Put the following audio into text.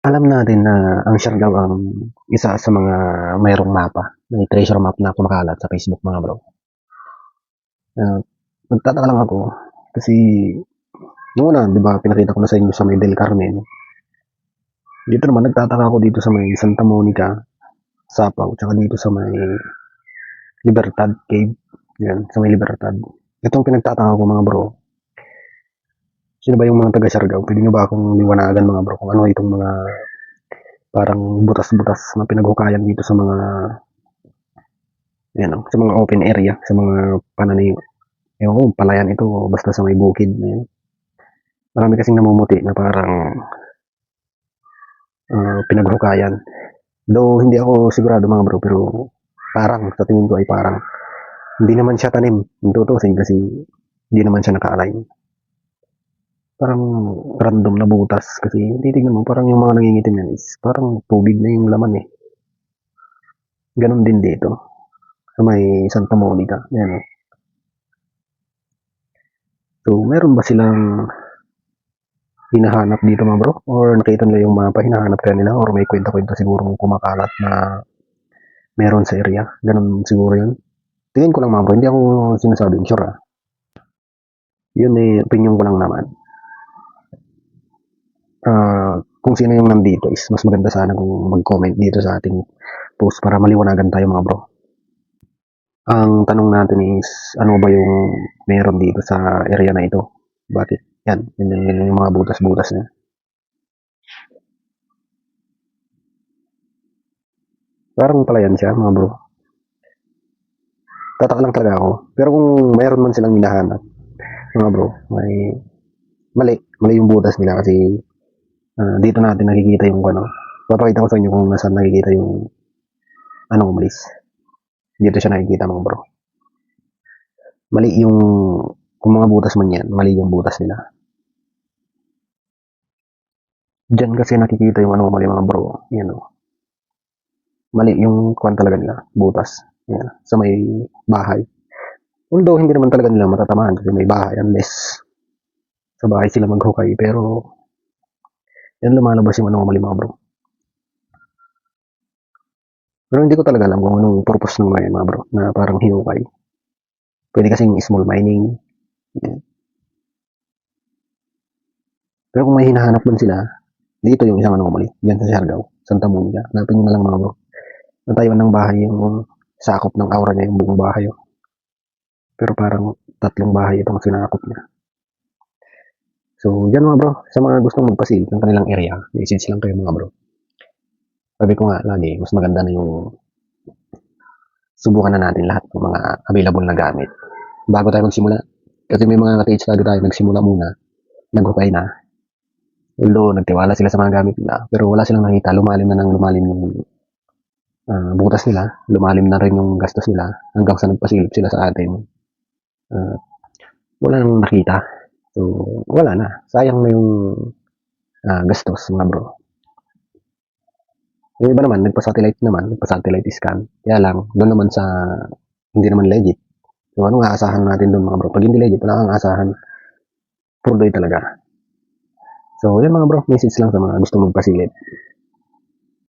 Alam natin na ang Siargao ang isa sa mga mayroong mapa, may treasure map na kumakalat sa Facebook mga bro. Uh, Nagtataka lang ako kasi noong una, di ba, pinakita ko na sa inyo sa may Del Carmen. Dito naman, nagtataka ako dito sa may Santa Monica, Sapaw, tsaka dito sa may Libertad Cave. Yan, sa may Libertad. Itong pinagtataka ko mga bro, sino ba yung mga taga Siargao? Pwede nyo ba akong liwanagan mga bro kung ano itong mga parang butas-butas na pinaghukayan dito sa mga yan, sa mga open area, sa mga pananaw. Ewan ko, palayan ito, basta sa may bukid. Yan. Marami kasing namumuti na parang pinaghukayan. Though hindi ako sigurado mga bro, pero parang sa tingin ko ay parang hindi naman siya tanim. Yung tutusin kasi hindi naman siya naka-align. Parang random na butas kasi titignan mo parang yung mga nangingitim yan is parang tubig na yung laman eh. Ganon din dito sa may Santa Monica. Yan. So, meron ba silang hinahanap dito mga bro? Or nakita nila yung mapa, hinahanap kaya nila? Or may kwenta-kwenta siguro kumakalat na meron sa area? Ganun siguro yun. Tingin ko lang mga bro, hindi ako sinasabing sure ah. Yun eh, opinion ko lang naman. Kung sino yung nandito is mas maganda sana kung mag-comment dito sa ating post para maliwanagan tayo mga bro. Ang tanong natin is, ano ba yung meron dito sa area na ito? Bakit? Yan, yun yung mga butas-butas niya. Parang palayan siya mga bro. Tataka lang talaga ako. Pero kung mayroon man silang hinahanap, mga bro, may mali yung butas nila kasi dito natin nakikita yung ano. Papakita ko sa inyo kung nasaan nakikita yung anong umalis. Dito siya nakikita mga bro. Mali yung kung mga butas man yan, mali yung butas nila. Diyan kasi nakikita yung ano mali mga bro. Yan o. Mali yung kwan talaga nila, butas. Yan, sa may bahay. Although hindi naman talaga nila matatamaan kasi may bahay unless sa bahay sila maghukay. Pero yan lumalabas yung ano mali mga bro. Pero hindi ko talaga alam kung anong purpose ng mga bro na parang hinukay. Pwede kasing small mining. Yan. Pero kung may hinahanap man sila, dito yung isang anomaly. Diyan sa Siargao, Santa Monica. Hanapin nyo na lang mga bro. Natayuan ng bahay yung sakop ng aura niya yung buong bahay. Oh. Pero parang 3 bahay itong sinakop niya. So, dyan mga bro, sa mga gustong magpasil ng kanilang area, message lang kayo mga bro. Sabi ko nga lagi, mas maganda na yung subukan na natin lahat ng mga available na gamit bago tayo magsimula. Kasi may mga ka-stage tayo nagsimula muna, naghukay na. Although nagtiwala sila sa mga gamit nila, pero wala silang nakita, lumalim na ng lumalim yung butas nila, lumalim na rin yung gastos nila hanggang sa nagpasilip sila sa atin. Wala nang nakita. So, wala na. Sayang na yung gastos mga bro. Yung iba naman, nagpa-satellite scan. Kaya lang, doon naman sa hindi naman legit. So, anong aasahan natin doon mga bro? Pag hindi legit, wala kang aasahan. Purdoy talaga. So, yun mga bro, message lang sa mga gusto magpasilip.